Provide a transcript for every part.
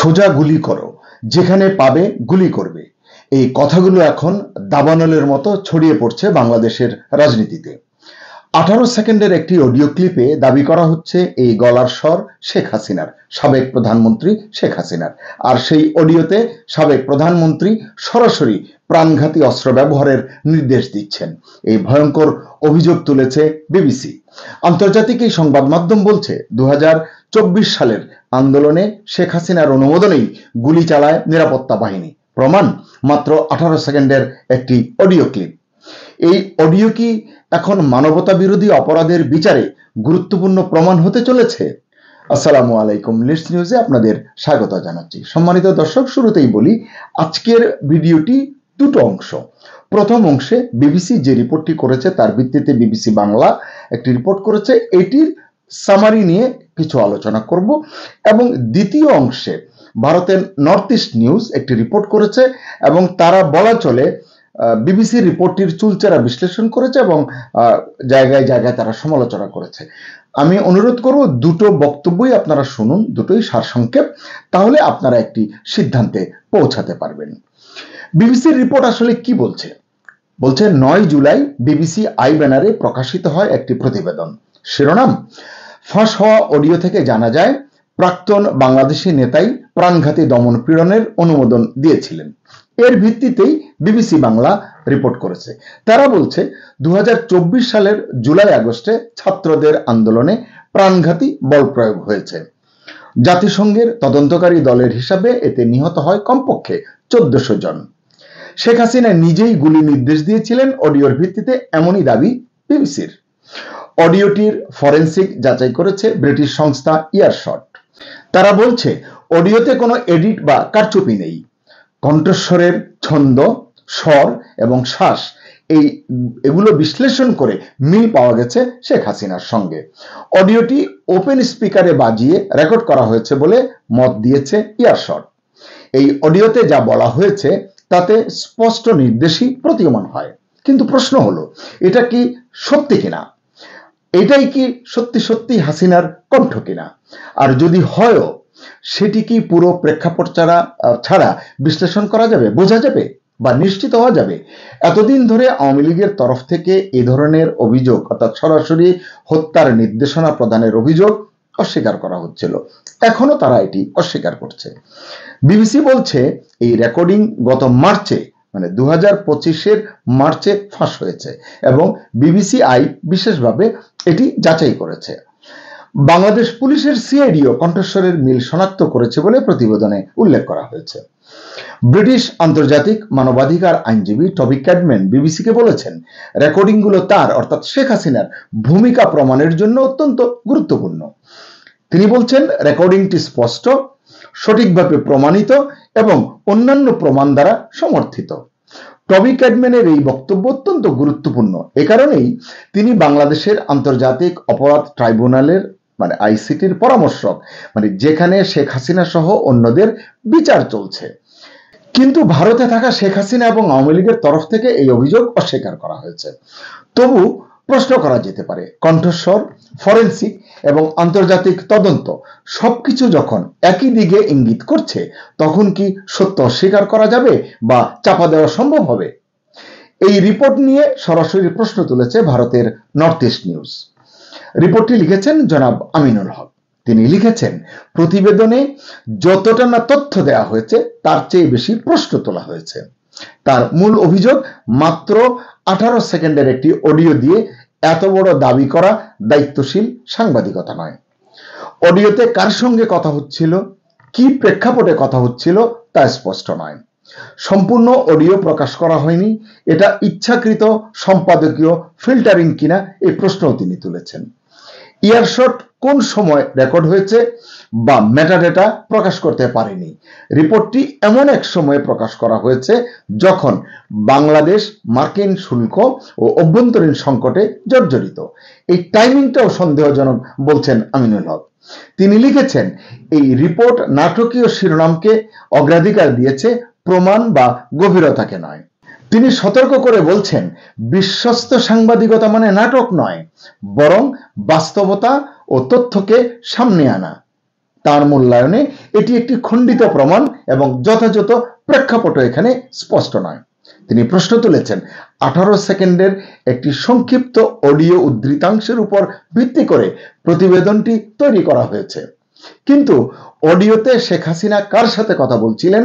সোজা গুলি করো, যেখানে পাবে গুলি করবে, এই কথাগুলো এখন দাবানলের মতো ছড়িয়ে পড়ছে বাংলাদেশের রাজনীতিতে। 18 সেকেন্ডের একটি অডিও ক্লিপে দাবি করা হচ্ছে এই গলার স্বর শেখ হাসিনার, সাবেক প্রধানমন্ত্রী শেখ হাসিনার। আর সেই অডিওতে সাবেক প্রধানমন্ত্রী সরাসরি প্রাণঘাতী অস্ত্র ব্যবহারের নির্দেশ দিচ্ছেন। এই ভয়ঙ্কর অভিযোগ তুলেছে বিবিসি। আন্তর্জাতিক এই সংবাদ মাধ্যম বলছে 2024 সালের আন্দোলনে শেখ হাসিনার অনুমোদনেই গুলি চালায় নিরাপত্তা বাহিনী। প্রমাণ মাত্র 18 সেকেন্ডের একটি অডিও ক্লিপ। এই অডিও কি এখন মানবতা বিরোধী অপরাধের বিচারে গুরুত্বপূর্ণ প্রমাণ হতে চলেছে? আসসালামু আলাইকুম, লিডস নিউজে আপনাদের স্বাগত জানাচ্ছি। সম্মানিত দর্শক, শুরুতেই বলি আজকের ভিডিওটি দুটো অংশ। প্রথম অংশে বিবিসি যে রিপোর্টটি করেছে তার ভিত্তিতে বিবিসি বাংলা একটি রিপোর্ট করেছে, এটির সামারি নিয়ে কিছু আলোচনা করব। এবং দ্বিতীয় অংশে ভারতের নর্থ ইস্ট নিউজ একটি রিপোর্ট করেছে এবং তারা বলা চলে বিবিসি রিপোর্টটির চুলচেরা বিশ্লেষণ করেছে এবং জায়গায় জায়গায় তারা সমালোচনা করেছে। আমি অনুরোধ করব দুটো বক্তব্যই আপনারা শুনুন, দুটোই সারসংক্ষেপ, তাহলে আপনারা একটি সিদ্ধান্তে পৌঁছাতে পারবেন। বিবিসির রিপোর্ট আসলে কি বলছে? 9 জুলাই বিবিসি আই ব্যানারে প্রকাশিত হয় একটি প্রতিবেদন। শিরোনাম, ফাঁস হওয়া অডিও থেকে জানা যায় প্রাক্তন বাংলাদেশি নেতাই প্রাণঘাতী দমন পীড়নের অনুমোদন দিয়েছিলেন। এর ভিত্তিতেই বিবিসি বাংলা রিপোর্ট করেছে। তারা বলছে 2024 সালের জুলাই আগস্টে ছাত্রদের আন্দোলনে প্রাণঘাতী বল প্রয়োগ হয়েছে। জাতিসংঘের তদন্তকারী দলের হিসাবে এতে নিহত হয় কমপক্ষে 1400 জন। শেখ হাসিনা নিজেই গুলি নির্দেশ দিয়েছিলেন অডিওর ভিত্তিতে, এমনই দাবি বিবিসির। অডিওটির ফরেনসিক যাচাই করেছে ব্রিটিশ সংস্থা ইয়ারশট। তারা বলছে অডিওতে কোনো এডিট বা কারচুপি নেই। কণ্ঠস্বরের ছন্দ, স্বর এবং শ্বাস এগুলো বিশ্লেষণ করে মিল পাওয়া গেছে শেখ হাসিনার সঙ্গে। অডিওটি ওপেন স্পিকারে বাজিয়ে রেকর্ড করা হয়েছে বলে মত দিয়েছে ইয়ারশট। এই অডিওতে যা বলা হয়েছে তাতে স্পষ্ট নির্দেশই প্রতীয়মান হয়। কিন্তু প্রশ্ন হলো, এটা কি সত্যি কিনা? এটাই কি সত্যি সত্যি হাসিনার কণ্ঠ কিনা? আর যদি হয়ও, সেটি কি পুরো প্রেক্ষাপট ছাড়া বিশ্লেষণ করা যাবে, বোঝা যাবে বা নিশ্চিত হওয়া যাবে? এতদিন ধরে আওয়ামী লীগের তরফ থেকে এই ধরনের অভিযোগ, অর্থাৎ সরাসরি হত্যার নির্দেশনা প্রদানের অভিযোগ অস্বীকার করা হচ্ছিল। এখনো তারা এটি অস্বীকার করছে। বিবিসি বলছে এই রেকর্ডিং গত মার্চে, মানে 2025-এর মার্চে ফাঁস হয়েছে এবং বিবিসি আই বিশেষভাবে এটি যাচাই করেছে। বাংলাদেশ পুলিশের সিআইডিও কণ্ঠস্বরের মিল শনাক্ত করেছে বলে প্রতিবেদনে উল্লেখ করা হয়েছে। ব্রিটিশ আন্তর্জাতিক মানবাধিকার আইনজীবী টবি ক্যাডম্যান বিবিসিকে বলেছেন রেকর্ডিংগুলো তার, অর্থাৎ শেখ হাসিনার ভূমিকা প্রমাণের জন্য অত্যন্ত গুরুত্বপূর্ণ। তিনি বলছেন রেকর্ডিংটি স্পষ্ট, সঠিকভাবে প্রমাণিত এবং অন্যান্য প্রমাণ দ্বারা সমর্থিত। টবি ক্যাডম্যানের এই বক্তব্য অত্যন্ত গুরুত্বপূর্ণ। এ কারণেই তিনি বাংলাদেশের আন্তর্জাতিক অপরাধ ট্রাইব্যুনালের মানে আইসিটির পরামর্শক, মানে যেখানে শেখ হাসিনা সহ অন্যদের বিচার চলছে। কিন্তু ভারতে থাকা শেখ হাসিনা এবং আওয়ামী লীগের তরফ থেকে এই অভিযোগ অস্বীকার করা হয়েছে। তবু প্রশ্ন করা যেতে পারে, কণ্ঠস্বর, ফরেনসিক এবং আন্তর্জাতিক তদন্ত সবকিছু যখন একই দিকে ইঙ্গিত করছে, তখন কি সত্য অস্বীকার করা যাবে বা চাপা দেওয়া সম্ভব হবে? এই রিপোর্ট নিয়ে সরাসরি প্রশ্ন তুলেছে ভারতের নর্থ ইস্ট নিউজ। রিপোর্টটি লিখেছেন জনাব আমিনুল হক। তিনি লিখেছেন, প্রতিবেদনে যতটা না তথ্য দেওয়া হয়েছে তার চেয়ে বেশি প্রশ্ন তোলা হয়েছে। তার মূল অভিযোগ, মাত্র 18 সেকেন্ডের একটি অডিও দিয়ে এত বড় দাবি করা দায়িত্বশীল সাংবাদিকতা নয়। অডিওতে কার সঙ্গে কথা হচ্ছিল, কি প্রেক্ষাপটে কথা হচ্ছিল তা স্পষ্ট নয়। সম্পূর্ণ অডিও প্রকাশ করা হয়নি। এটা ইচ্ছাকৃত সম্পাদকীয় ফিল্টারিং কিনা এই প্রশ্নও তিনি তুলেছেন। ইয়ারশট কোন সময় রেকর্ড হয়েছে বা মেটাডেটা প্রকাশ করতে পারেনি। রিপোর্টটি এমন এক সময়ে প্রকাশ করা হয়েছে যখন বাংলাদেশ মার্কিন শুল্ক ও অভ্যন্তরীণ সংকটে জর্জরিত। এই টাইমিংটাও সন্দেহজনক বলছেন আমিনুল হক। তিনি লিখেছেন, এই রিপোর্ট নাটকীয় শিরোনামকে অগ্রাধিকার দিয়েছে, প্রমাণ বা গভীরতাকে নয়। তিনি সতর্ক করে বলছেন, বিশ্বস্ত সাংবাদিকতা মানে নাটক নয়, বরং বাস্তবতা ও তথ্যকে সামনে আনা। তার মূল্যায়নে এটি একটি খণ্ডিত প্রমাণ এবং যথাযথ প্রেক্ষাপটও এখানে স্পষ্ট নয়। তিনি প্রশ্ন তুলেছেন, 18 সেকেন্ডের একটি সংক্ষিপ্ত অডিও উদ্ধৃতাংশের উপর ভিত্তি করে প্রতিবেদনটি তৈরি করা হয়েছে, কিন্তু অডিওতে শেখ হাসিনা কার সাথে কথা বলছিলেন,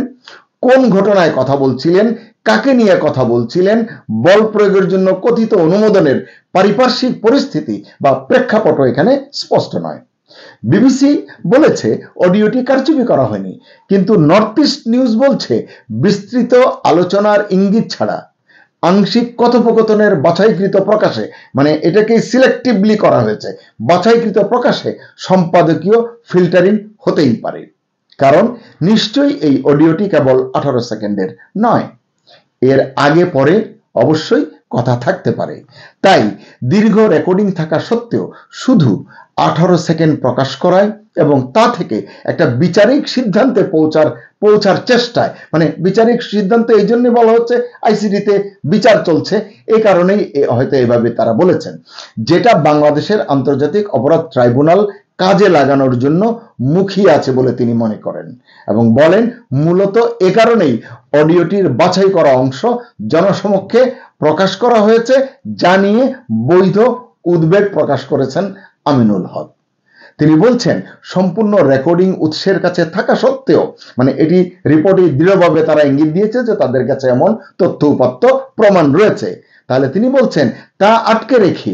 কোন ঘটনায় কথা বলছিলেন, কাকে নিয়ে কথা বলছিলেন, বল প্রয়োগের জন্য কথিত অনুমোদনের পারিপার্শ্বিক পরিস্থিতি বা প্রেক্ষাপটও এখানে স্পষ্ট নয়। বিবিসি বলেছে অডিওটি কারচুপি করা হয়নি, কিন্তু নর্থ ইস্ট নিউজ বলছে বিস্তৃত আলোচনার ইঙ্গিত ছাড়া আংশিক কথোপকথনের বাছাইকৃত প্রকাশে, মানে এটাকে সিলেক্টিভলি করা হয়েছে, বাছাইকৃত প্রকাশে সম্পাদকীয় ফিল্টারিং হতেই পারে, কারণ নিশ্চয়ই এই অডিওটি কেবল 18 সেকেন্ডের নয়, এর আগে পরে অবশ্যই কথা থাকতে পারে। তাই দীর্ঘ রেকর্ডিং থাকা সত্ত্বেও শুধু 18 সেকেন্ড প্রকাশ করায় এবং তা থেকে একটা বিচারিক সিদ্ধান্তে পৌঁছার চেষ্টায়, মানে বিচারিক সিদ্ধান্ত এই জন্য বলা হচ্ছে আইসিটিতে বিচার চলছে, এই কারণেই হয়তো এভাবে তারা বলেছেন, যেটা বাংলাদেশের আন্তর্জাতিক অপরাধ ট্রাইব্যুনাল কাজে লাগানোর জন্য মুখিয়ে আছে বলে তিনি মনে করেন এবং বলেন মূলত এ কারণেই অডিওটির বাছাই করা অংশ জনসমক্ষে প্রকাশ করা হয়েছে, যা নিয়ে বৈধ উদ্বেগ প্রকাশ করেছেন আমিনুল হক। তিনি বলছেন সম্পূর্ণ রেকর্ডিং উৎসের কাছে থাকা সত্ত্বেও, মানে এটি রিপোর্টে দৃঢ়ভাবে তারা ইঙ্গিত দিয়েছে যে তাদের কাছে এমন তথ্য উপাত্ত প্রমাণ রয়েছে, তাহলে তিনি বলছেন তা আটকে রেখে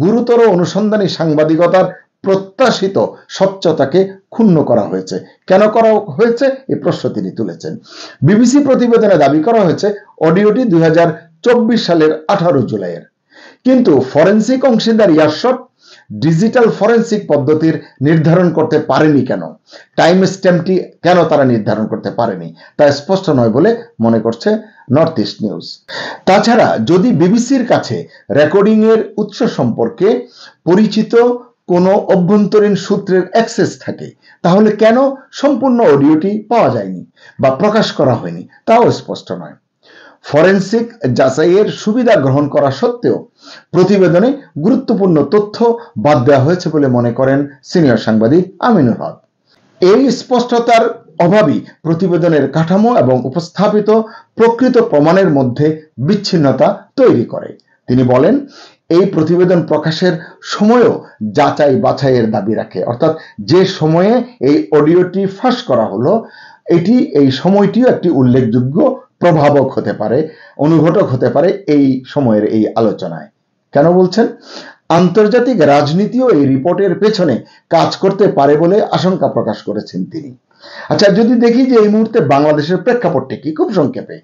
গুরুতর অনুসন্ধানী সাংবাদিকতার প্রত্যাশিত স্বচ্ছতাকে ক্ষুণ্ণ করা হয়েছে। কেন করা হয়েছে এই প্রশ্ন তিনি তুলেছেন। বিবিসি প্রতিবেদনে দাবি করা হয়েছে অডিওটি 2024 সালের 18 জুলাইয়ের, কিন্তু ফরেন্সিক অংশীদার ইয়ারশট ডিজিটাল ফরেন্সিক পদ্ধতির নির্ধারণ করতে পারেনি কেন, টাইম স্ট্যাম্পটি কেন তারা নির্ধারণ করতে পারেনি তা স্পষ্ট নয় বলে মনে করছে নর্থ ইস্ট নিউজ। তাছাড়া যদি বিবিসির কাছে রেকর্ডিং এর উৎস সম্পর্কে পরিচিত কোনো অভ্যন্তরীণ সূত্রের অ্যাক্সেস থাকে, তাহলে কেন সম্পূর্ণ অডিওটি পাওয়া যায়নি বা প্রকাশ করা হয়নি তাও স্পষ্ট নয়। ফরেন্সিক যাচাইয়ের সুবিধা গ্রহণ করা সত্ত্বেও প্রতিবেদনে গুরুত্বপূর্ণ তথ্য বাদ দেওয়া হয়েছে বলে মনে করেন সিনিয়র সাংবাদিক আমিনুল হক। এই স্পষ্টতার অভাবই প্রতিবেদনের কাঠামো এবং উপস্থাপিত প্রকৃত প্রমাণের মধ্যে বিচ্ছিন্নতা তৈরি করে। তিনি বলেন এই প্রতিবেদন প্রকাশের সময়ও যাচাই বাছাইয়ের দাবি রাখে, অর্থাৎ যে সময়ে এই অডিওটি ফাঁস করা হলো এই সময়টিও একটি উল্লেখযোগ্য প্রভাবক হতে পারে, অনুঘটক হতে পারে এই সময়ের এই আলোচনায়। কেন বলছেন? আন্তর্জাতিক রাজনীতিও এই রিপোর্টের পেছনে কাজ করতে পারে বলে আশঙ্কা প্রকাশ করেছেন তিনি। আচ্ছা, যদি দেখি যে এই মুহূর্তে বাংলাদেশের প্রেক্ষাপটটা কি, খুব সংক্ষেপে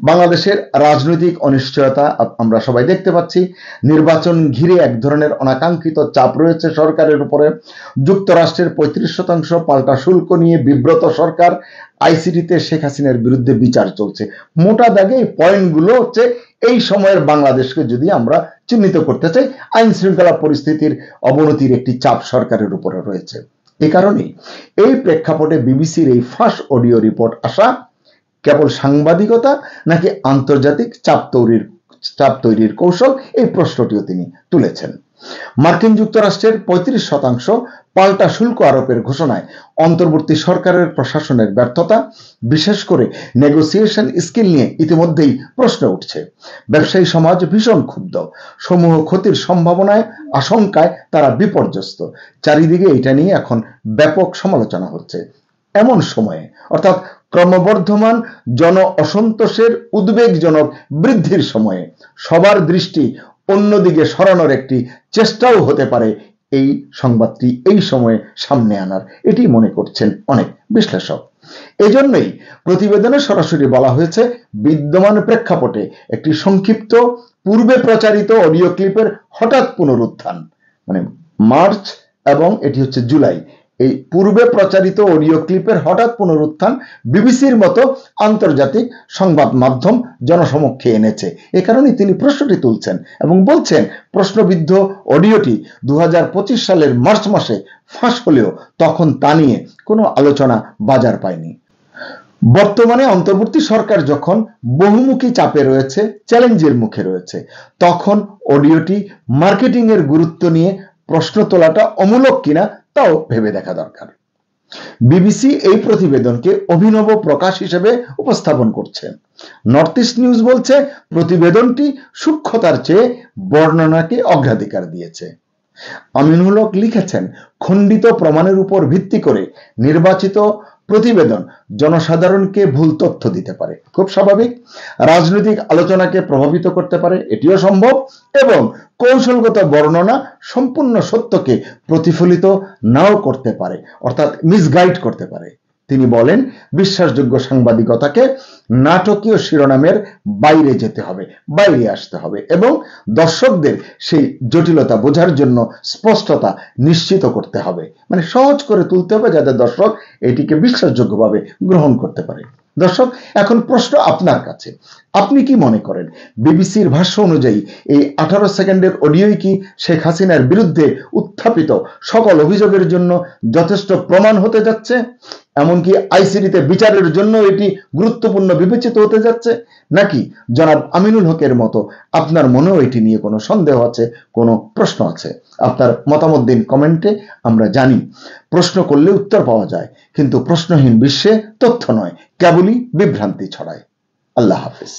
বাংলাদেশের রাজনৈতিক অনিশ্চয়তা আমরা সবাই দেখতে পাচ্ছি। নির্বাচন ঘিরে এক ধরনের অনাকাঙ্ক্ষিত চাপ রয়েছে সরকারের উপরে। যুক্তরাষ্ট্রের 35% পাল্টা শুল্ক নিয়ে বিব্রত সরকার। আইসিটিতে শেখ হাসিনার বিরুদ্ধে বিচার চলছে। মোটা দাগে এই পয়েন্টগুলো হচ্ছে এই সময়ের বাংলাদেশকে যদি আমরা চিহ্নিত করতে চাই, আইন শৃঙ্খলা পরিস্থিতির অবনতির একটি চাপ সরকারের উপরে রয়েছে। এ কারণে এই প্রেক্ষাপটে বিবিসির এই ফাঁস অডিও রিপোর্ট আসা কেবল সাংবাদিকতা নাকি আন্তর্জাতিক চাপ তৈরির কৌশল, এই প্রশ্নটিও তিনি তুলেছেন। মার্কিন যুক্তরাষ্ট্রের 35% পাল্টা শুল্ক আরোপের ঘোষণায় অন্তর্বর্তী সরকারের প্রশাসনের ব্যর্থতা, বিশেষ করে নেগোসিয়েশন স্কিল নিয়ে ইতিমধ্যেই প্রশ্ন উঠছে। ব্যবসায়ী সমাজ ভীষণ ক্ষুব্ধ, সমূহ ক্ষতির সম্ভাবনায় আশঙ্কায় তারা বিপর্যস্ত। চারিদিকে এটা নিয়ে এখন ব্যাপক সমালোচনা হচ্ছে। এমন সময়ে, অর্থাৎ ক্রমবর্ধমান জন অসন্তোষের উদ্বেগজনক বৃদ্ধির সময়ে সবার দৃষ্টি অন্যদিকে সরানোর একটি চেষ্টাও হতে পারে এই সংবাদটি এই সময়ে সামনে আনার, এটি মনে করছেন অনেক বিশ্লেষক। এজন্যই প্রতিবেদনে সরাসরি বলা হয়েছে বিদ্যমান প্রেক্ষাপটে একটি সংক্ষিপ্ত পূর্বে প্রচারিত অডিও ক্লিপের হঠাৎ পুনরুত্থান, মানে মার্চ এবং এটি হচ্ছে জুলাই, এই পূর্বে প্রচারিত অডিও ক্লিপের হঠাৎ পুনরুত্থান বিবিসির মতো আন্তর্জাতিক সংবাদ মাধ্যম জনসমক্ষে এনেছে। এ কারণে তিনি প্রশ্নটি তুলছেন এবং বলছেন প্রশ্নবিদ্ধ অডিওটি 2025 সালের মার্চ মাসে ফাঁস হলেও তখন তা নিয়ে কোনো আলোচনা বাজার পায়নি। বর্তমানে অন্তর্বর্তী সরকার যখন বহুমুখী চাপে রয়েছে, চ্যালেঞ্জের মুখে রয়েছে, তখন অডিওটি মার্কেটিং এর গুরুত্ব নিয়ে প্রশ্ন তোলাটা অমূলক কিনা তাও ভেবে দেখা দরকার। বিবিসি এই প্রতিবেদনকে অভিনব প্রকাশ হিসেবে উপস্থাপন করছে। নর্থ ইস্ট নিউজ বলছে প্রতিবেদনটি সূক্ষ্মতার চেয়ে বর্ণনাকে অগ্রাধিকার দিয়েছে। আমিনুল হক লিখেছেন, খণ্ডিত প্রমাণের উপর ভিত্তি করে নির্বাচিত প্রতিবেদন জনসাধারণকে ভুল তথ্য দিতে পারে, খুব স্বাভাবিক। রাজনৈতিক আলোচনাকে প্রভাবিত করতে পারে, এটিও সম্ভব। এবং কৌশলগত বর্ণনা সম্পূর্ণ সত্যকে প্রতিফলিত নাও করতে পারে, অর্থাৎ মিসগাইড করতে পারে। তিনি বলেন, বিশ্বাসযোগ্য সাংবাদিকতাকে নাটকীয় শিরোনামের বাইরে যেতে হবে, বাইরে আসতে হবে এবং দর্শকদের সেই জটিলতা বোঝার জন্য স্পষ্টতা নিশ্চিত করতে হবে, মানে সহজ করে তুলতে হবে যাতে দর্শক এটিকে বিশ্বাসযোগ্যভাবে গ্রহণ করতে পারে। দর্শক, এখন প্রশ্ন আপনার কাছে, আপনি কি মনে করেন বিবিসির ভাষ্য অনুযায়ী এই 18 সেকেন্ডের অডিওই কি শেখ হাসিনার বিরুদ্ধে উত্থাপিত সকল অভিযোগের জন্য যথেষ্ট প্রমাণ হতে যাচ্ছে? এমনকি আইসিটিতে বিচারের জন্য এটি গুরুত্বপূর্ণ বিবেচিত হতে যাচ্ছে? নাকি জনাব আমিনুল হকের মতো আপনার মনেও এটি নিয়ে কোনো সন্দেহ আছে, কোনো প্রশ্ন আছে? আপনার মতামত দিন কমেন্টে, আমরা জানি প্রশ্ন করলে উত্তর পাওয়া যায়, কিন্তু প্রশ্নহীন বিশ্বে তথ্য নয়, কেবলই বিভ্রান্তি ছড়ায়। আল্লাহ হাফেজ।